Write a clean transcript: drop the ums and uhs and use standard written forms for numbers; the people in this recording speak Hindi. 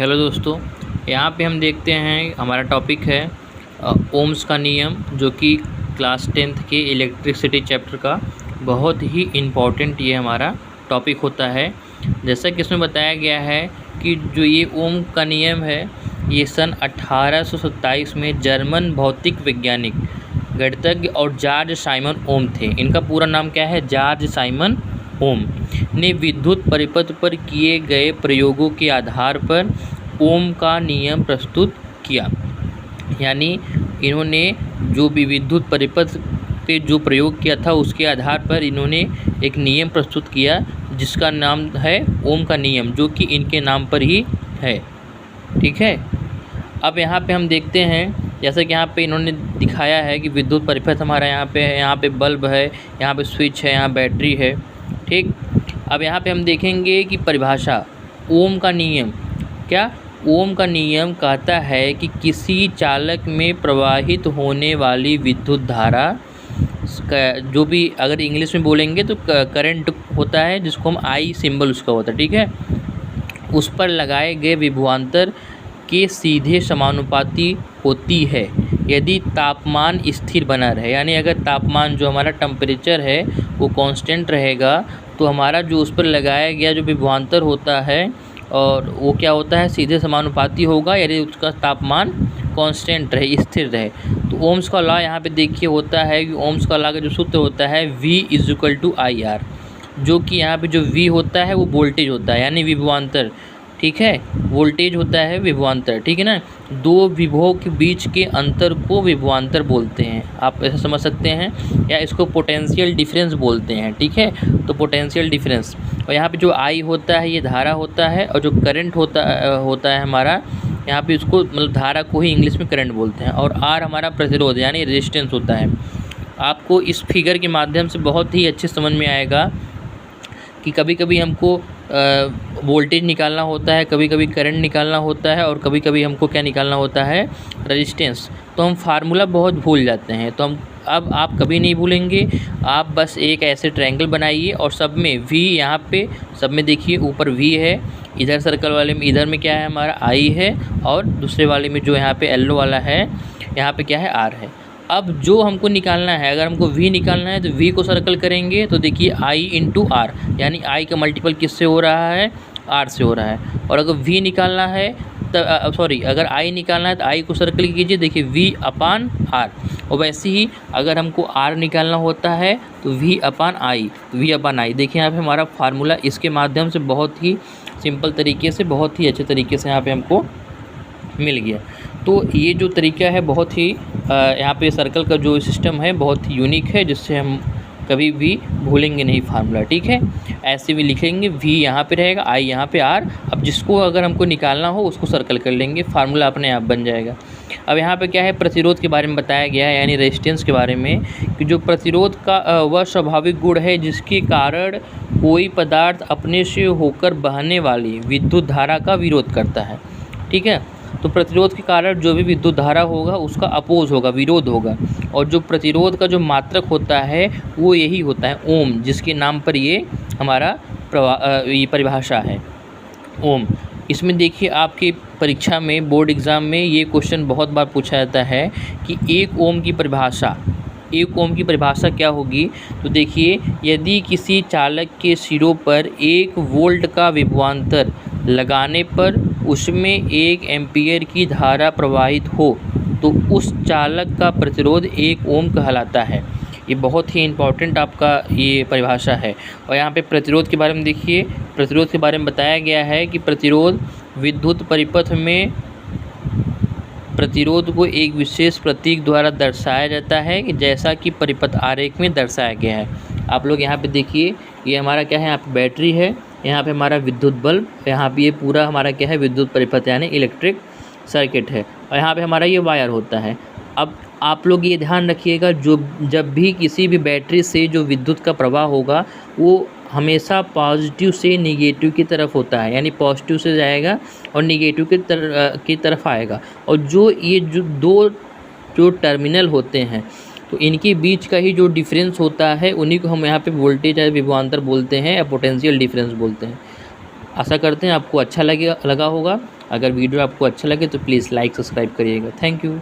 हेलो दोस्तों, यहाँ पे हम देखते हैं हमारा टॉपिक है ओम्स का नियम, जो कि क्लास 10th के इलेक्ट्रिसिटी चैप्टर का बहुत ही इम्पॉर्टेंट ये हमारा टॉपिक होता है। जैसा कि इसमें बताया गया है कि जो ये ओम का नियम है, ये सन 1827 में जर्मन भौतिक वैज्ञानिक, गणितज्ञ और जॉर्ज साइमन ओम थे। इनका पूरा नाम क्या है? जॉर्ज साइमन ओम ने विद्युत परिपथ पर किए गए प्रयोगों के आधार पर ओम का नियम प्रस्तुत किया। यानी इन्होंने जो भी विद्युत परिपथ पे जो प्रयोग किया था, उसके आधार पर इन्होंने एक नियम प्रस्तुत किया जिसका नाम है ओम का नियम, जो कि इनके नाम पर ही है। ठीक है, अब यहाँ पे हम देखते हैं, जैसे कि यहाँ पे इन्होंने दिखाया है कि विद्युत परिपथ हमारा यहाँ पे है, यहाँ पे बल्ब है, यहाँ पे स्विच है, यहाँ बैटरी है। ठीक, अब यहाँ पे हम देखेंगे कि परिभाषा ओम का नियम क्या? ओम का नियम कहता है कि किसी चालक में प्रवाहित होने वाली विद्युत धारा, जो भी अगर इंग्लिश में बोलेंगे तो करंट होता है, जिसको हम आई सिंबल उसका होता है। ठीक है, उस पर लगाए गए विभवांतर के सीधे समानुपाती होती है यदि तापमान स्थिर बना रहे। यानी अगर तापमान जो हमारा टेम्परेचर है वो कांस्टेंट रहेगा, तो हमारा जो उस पर लगाया गया जो विभवांतर होता है और वो क्या होता है, सीधे समानुपाती होगा यदि उसका तापमान कांस्टेंट रहे, स्थिर रहे। तो ओम्स का लॉ यहाँ पे देखिए होता है कि ओम्स का लॉ का जो सूत्र होता है V=IR, जो कि यहाँ पे जो V होता है वो वोल्टेज होता है, यानी विभवांतर। ठीक है, वोल्टेज होता है विभवांतर। ठीक है ना, दो विभव के बीच के अंतर को विभवांतर बोलते हैं, आप ऐसा समझ सकते हैं, या इसको पोटेंशियल डिफरेंस बोलते हैं। ठीक है, तो पोटेंशियल डिफरेंस, और यहाँ पे जो आई होता है ये धारा होता है, और जो करंट होता है हमारा, यहाँ पे उसको मतलब धारा को ही इंग्लिश में करंट बोलते हैं, और आर हमारा प्रतिरोध यानी रेजिस्टेंस होता है। आपको इस फिगर के माध्यम से बहुत ही अच्छे समझ में आएगा कि कभी कभी हमको वोल्टेज निकालना होता है, कभी कभी करंट निकालना होता है, और कभी कभी हमको क्या निकालना होता है, रेजिस्टेंस। तो हम फार्मूला बहुत भूल जाते हैं, तो हम अब आप कभी नहीं भूलेंगे। आप बस एक ऐसे ट्रायंगल बनाइए और सब में V, यहाँ पे सब में देखिए ऊपर V है, इधर सर्कल वाले में, इधर में क्या है हमारा I है, और दूसरे वाले में जो यहाँ पे येलो वाला है, यहाँ पे क्या है, R है। अब जो हमको निकालना है, अगर हमको V निकालना है तो V को सर्कल करेंगे, तो देखिए I×R, यानी I का मल्टीपल किससे हो रहा है, R से हो रहा है। और अगर V निकालना है अगर I निकालना है तो I को सर्कल कीजिए, देखिए V/R। और वैसे ही अगर हमको R निकालना होता है तो V/I। देखिए यहाँ पे हमारा फार्मूला इसके माध्यम से बहुत ही सिंपल तरीके से, बहुत ही अच्छे तरीके से यहाँ पे हमको मिल गया। तो ये जो तरीका है बहुत ही यहाँ पे सर्कल का जो सिस्टम है बहुत ही यूनिक है, जिससे हम कभी भी भूलेंगे नहीं फार्मूला। ठीक है, ऐसे भी लिखेंगे, V यहाँ पे रहेगा, I यहाँ पे, R। अब जिसको अगर हमको निकालना हो उसको सर्कल कर लेंगे, फार्मूला अपने आप बन जाएगा। अब यहाँ पे क्या है, प्रतिरोध के बारे में बताया गया है, यानी रेजिस्टेंस के बारे में, कि जो प्रतिरोध का वह स्वाभाविक गुण है जिसके कारण कोई पदार्थ अपने से होकर बहने वाली विद्युत धारा का विरोध करता है। ठीक है, तो प्रतिरोध के कारण जो भी विद्युत धारा होगा उसका अपोज होगा, विरोध होगा, और जो प्रतिरोध का जो मात्रक होता है वो यही होता है ओम, जिसके नाम पर ये हमारा ये परिभाषा है ओम। इसमें देखिए आपकी परीक्षा में, बोर्ड एग्ज़ाम में ये क्वेश्चन बहुत बार पूछा जाता है कि एक ओम की परिभाषा क्या होगी। तो देखिए, यदि किसी चालक के सिरों पर 1 वोल्ट का विभवांतर लगाने पर उसमें 1 एम्पीयर की धारा प्रवाहित हो तो उस चालक का प्रतिरोध 1 ओम कहलाता है। ये बहुत ही इम्पॉर्टेंट आपका ये परिभाषा है। और यहाँ पे प्रतिरोध के बारे में देखिए, प्रतिरोध के बारे में बताया गया है कि प्रतिरोध विद्युत परिपथ में प्रतिरोध को एक विशेष प्रतीक द्वारा दर्शाया जाता है, कि जैसा कि परिपथ आरेख में दर्शाया गया है। आप लोग यहाँ पे देखिए, ये हमारा क्या है, यहाँ पे बैटरी है, यहाँ पे हमारा विद्युत बल्ब, यहाँ पे ये पूरा हमारा क्या है, विद्युत परिपथ यानी इलेक्ट्रिक सर्किट है, और यहाँ पे हमारा ये वायर होता है। अब आप लोग ये ध्यान रखिएगा, जब भी किसी भी बैटरी से जो विद्युत का प्रवाह होगा वो हमेशा पॉजिटिव से निगेटिव की तरफ होता है, यानी पॉजिटिव से जाएगा और निगेटिव की तरफ आएगा। और ये दो जो टर्मिनल होते हैं, तो इनके बीच का ही जो डिफरेंस होता है उन्हीं को हम यहाँ पे वोल्टेज या विभवांतर बोलते हैं, या पोटेंशियल डिफरेंस बोलते हैं। आशा करते हैं आपको अच्छा लगा होगा। अगर वीडियो आपको अच्छा लगे तो प्लीज़ लाइक सब्सक्राइब करिएगा। Thank you.